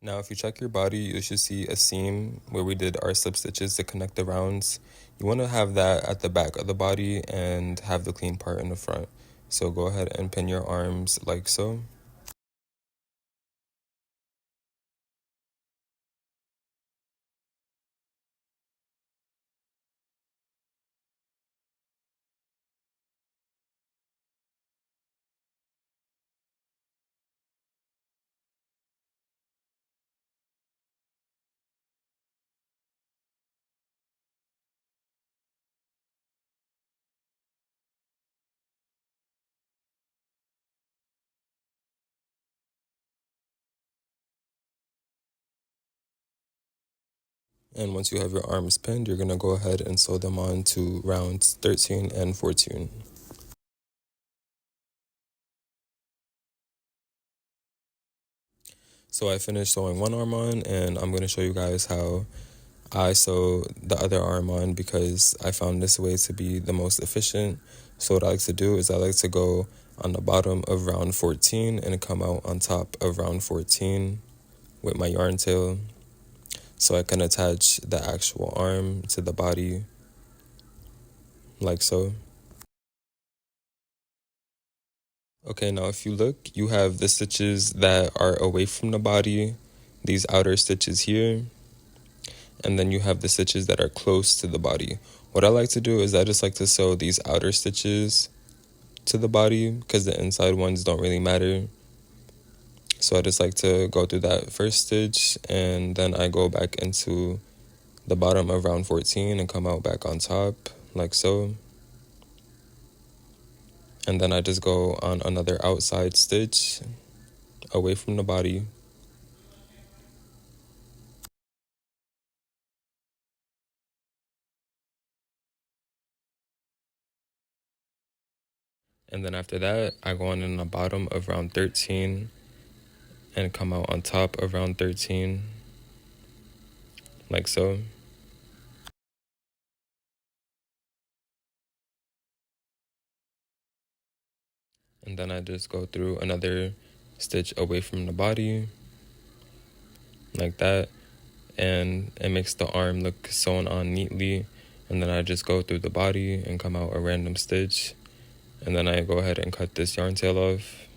Now if you check your body, you should see a seam where we did our slip stitches to connect the rounds. You want to have that at the back of the body and have the clean part in the front. So go ahead and pin your arms like so. And once you have your arms pinned, you're going to go ahead and sew them on to rounds 13 and 14. So I finished sewing one arm on, and I'm going to show you guys how I sew the other arm on because I found this way to be the most efficient. So what I like to do is I like to go on the bottom of round 14 and come out on top of round 14 with my yarn tail, so I can attach the actual arm to the body like so. Okay, now if you look, you have the stitches that are away from the body, these outer stitches here, and then you have the stitches that are close to the body. What I like to do is I just like to sew these outer stitches to the body because the inside ones don't really matter. So I just like to go through that first stitch, and then I go back into the bottom of round 14 and come out back on top like so. And then I just go on another outside stitch away from the body. And then after that, I go on in the bottom of round 13 and come out on top of round 13 like so. And then I just go through another stitch away from the body like that, and it makes the arm look sewn on neatly. And then I just go through the body and come out a random stitch, and then I go ahead and cut this yarn tail off.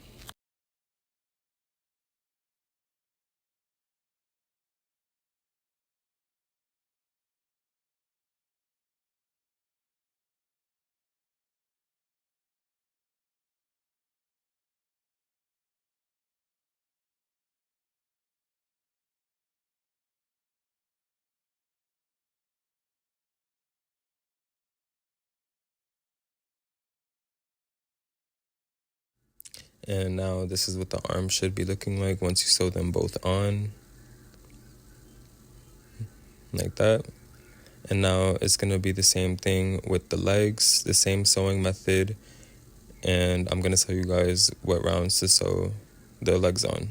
And now this is what the arm should be looking like once you sew them both on, like that. And now it's going to be the same thing with the legs, the same sewing method. And I'm going to tell you guys what rounds to sew the legs on.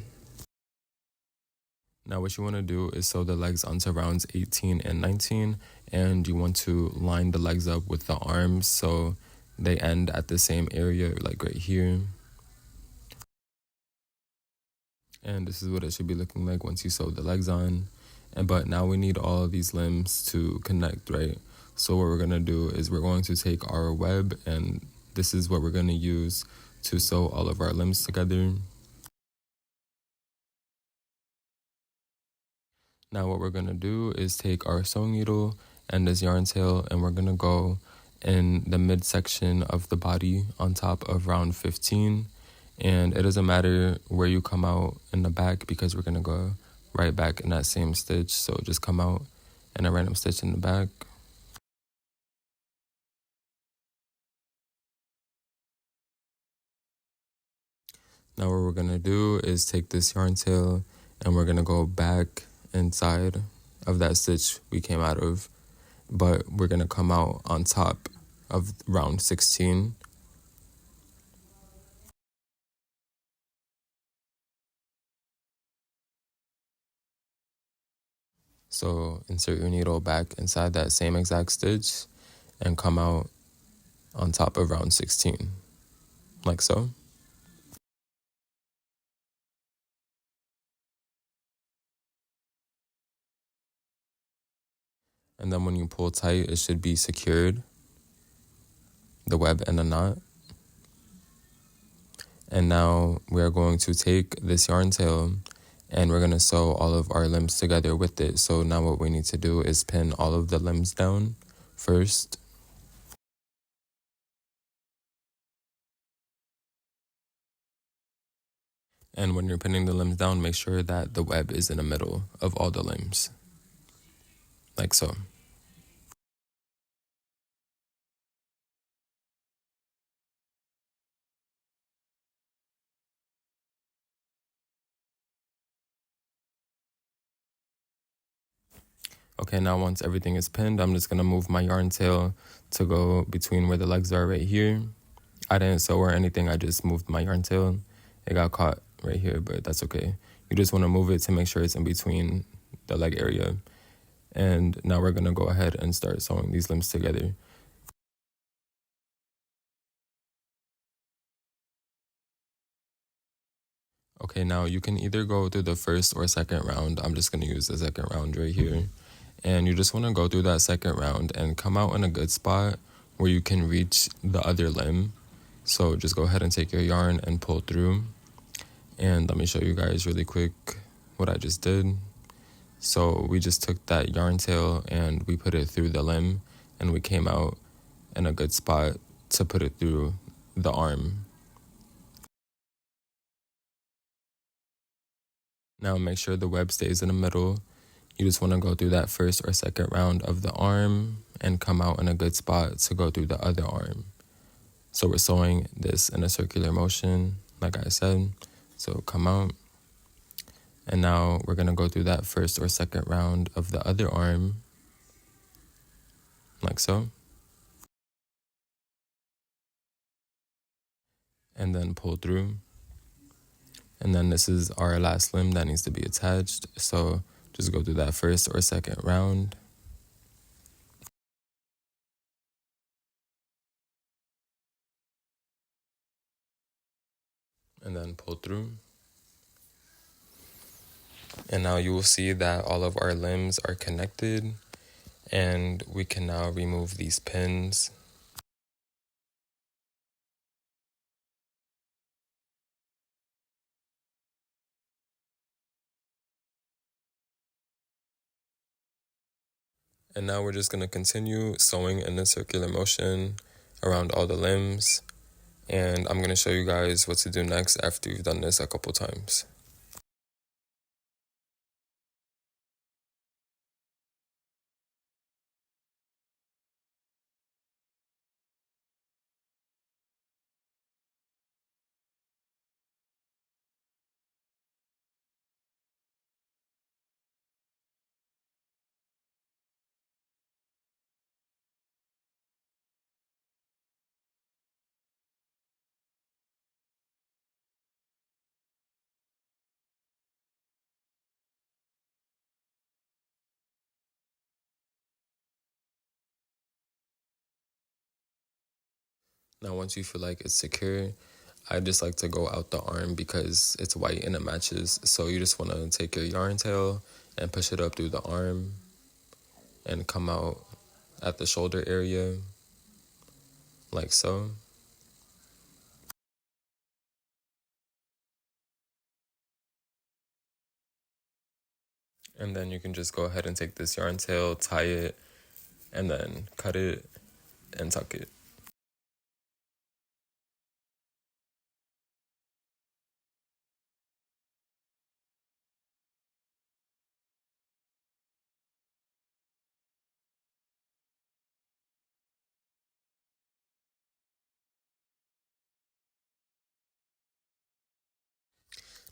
Now what you want to do is sew the legs onto rounds 18 and 19. And you want to line the legs up with the arms so they end at the same area, like right here. And this is what it should be looking like once you sew the legs on. But now we need all of these limbs to connect, right? So what we're going to do is we're going to take our web, and this is what we're going to use to sew all of our limbs together. Now what we're going to do is take our sewing needle and this yarn tail, and we're going to go in the midsection of the body on top of round 15. And it doesn't matter where you come out in the back because we're going to go right back in that same stitch. So just come out in a random stitch in the back. Now what we're going to do is take this yarn tail and we're going to go back inside of that stitch we came out of, but we're going to come out on top of round 16. So insert your needle back inside that same exact stitch and come out on top of round 16, like so. And then when you pull tight, it should be secured, the web and the knot. And now we are going to take this yarn tail and we're going to sew all of our limbs together with it. So now what we need to do is pin all of the limbs down first. And when you're pinning the limbs down, make sure that the web is in the middle of all the limbs, like so. Okay, now once everything is pinned, I'm just going to move my yarn tail to go between where the legs are right here. I didn't sew or anything, I just moved my yarn tail. It got caught right here, but that's okay. You just want to move it to make sure it's in between the leg area. And now we're going to go ahead and start sewing these limbs together. Okay, now you can either go through the first or second round. I'm just going to use the second round right here. And you just want to go through that second round and come out in a good spot where you can reach the other limb. So just go ahead and take your yarn and pull through. And let me show you guys really quick what I just did. So we just took that yarn tail and we put it through the limb, and we came out in a good spot to put it through the arm. Now make sure the web stays in the middle. You just want to go through that first or second round of the arm and come out in a good spot to go through the other arm. So we're sewing this in a circular motion, like I said. So come out. And now we're going to go through that first or second round of the other arm, like so. And then pull through. And then this is our last limb that needs to be attached. So just go through that first or second round. And then pull through. And now you will see that all of our limbs are connected, and we can now remove these pins. And now we're just going to continue sewing in a circular motion around all the limbs. And I'm going to show you guys what to do next after you've done this a couple times. Now once you feel like it's secure, I just like to go out the arm because it's white and it matches. So you just want to take your yarn tail and push it up through the arm and come out at the shoulder area like so. And then you can just go ahead and take this yarn tail, tie it, and then cut it and tuck it.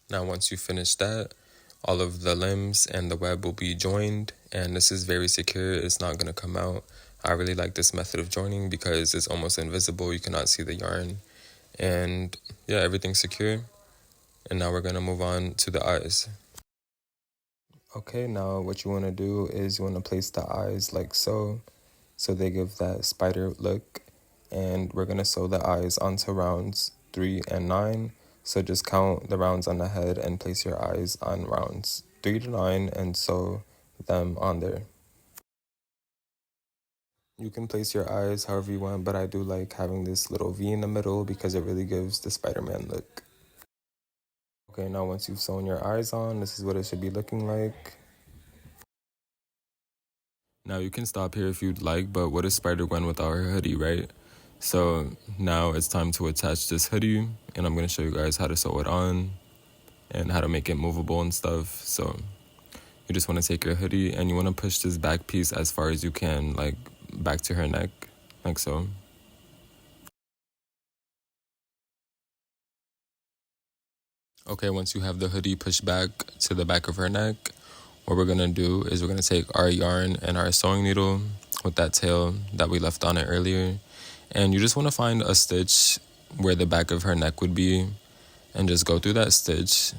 Now once you finish that, all of the limbs and the web will be joined, and this is very secure. It's not going to come out. I really like this method of joining because it's almost invisible. You cannot see the yarn. And yeah, everything's secure. And now we're going to move on to the eyes. Okay, now what you want to do is you want to place the eyes like so they give that spider look. And we're going to sew the eyes onto rounds 3 and 9. So just count the rounds on the head and place your eyes on rounds 3 to 9 and sew them on there. You can place your eyes however you want, but I do like having this little V in the middle because it really gives the Spider-Man look. Okay, now once you've sewn your eyes on, this is what it should be looking like. Now you can stop here if you'd like, but what is Spider Gwen without her hoodie, right? So now it's time to attach this hoodie, and I'm going to show you guys how to sew it on and how to make it movable and stuff. So you just want to take your hoodie and you want to push this back piece as far as you can, like back to her neck, like so. Okay, once you have the hoodie pushed back to the back of her neck, what we're going to do is we're going to take our yarn and our sewing needle with that tail that we left on it earlier. And you just want to find a stitch where the back of her neck would be and just go through that stitch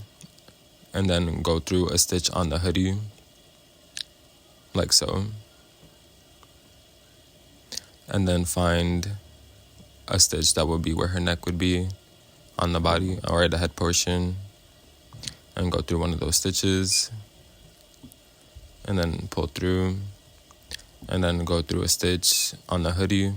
and then go through a stitch on the hoodie like so. And then find a stitch that would be where her neck would be on the body or the head portion and go through one of those stitches and then pull through and then go through a stitch on the hoodie.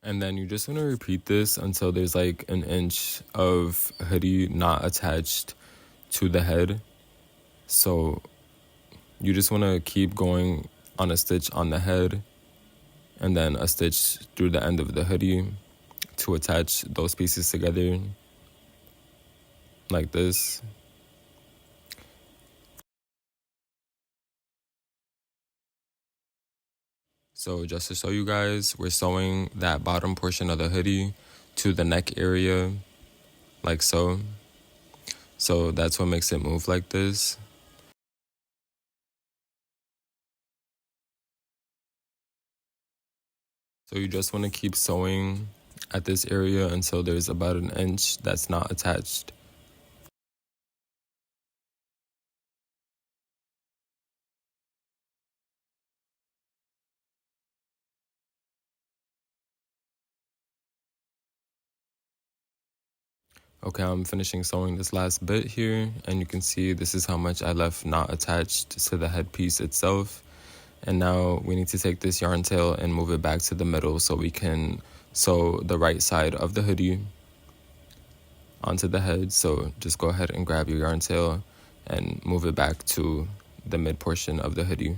And then you just want to repeat this until there's like an inch of hoodie not attached to the head. So you just want to keep going on a stitch on the head and then a stitch through the end of the hoodie to attach those pieces together like this. So just to show you guys, we're sewing that bottom portion of the hoodie to the neck area like so. So that's what makes it move like this. So you just want to keep sewing at this area until there's about an inch that's not attached. Okay, I'm finishing sewing this last bit here, and you can see this is how much I left not attached to the headpiece itself. And now we need to take this yarn tail and move it back to the middle so we can sew the right side of the hoodie onto the head. So just go ahead and grab your yarn tail and move it back to the mid portion of the hoodie.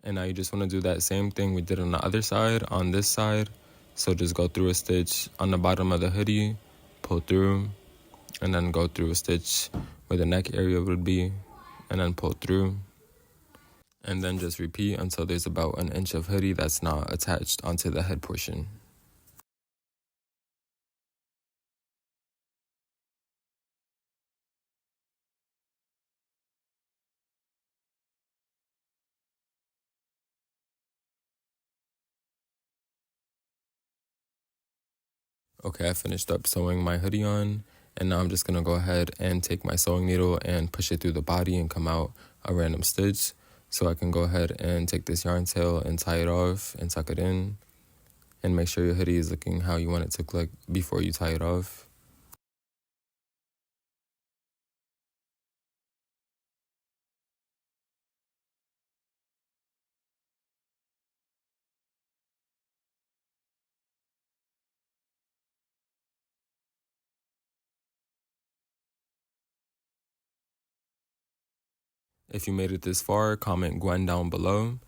And now you just want to do that same thing we did on the other side, on this side. So just go through a stitch on the bottom of the hoodie, pull through, and then go through a stitch where the neck area would be, and then pull through. And then just repeat until there's about an inch of hoodie that's not attached onto the head portion. Okay, I finished up sewing my hoodie on, and now I'm just gonna go ahead and take my sewing needle and push it through the body and come out a random stitch. So I can go ahead and take this yarn tail and tie it off and tuck it in, and make sure your hoodie is looking how you want it to look before you tie it off. If you made it this far, comment Gwen down below.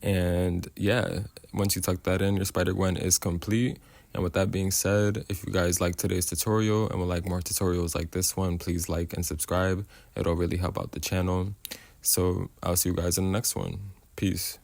And yeah, once you tuck that in, your Spider Gwen is complete. And with that being said, if you guys like today's tutorial and would like more tutorials like this one, please like and subscribe. It'll really help out the channel. So I'll see you guys in the next one. Peace.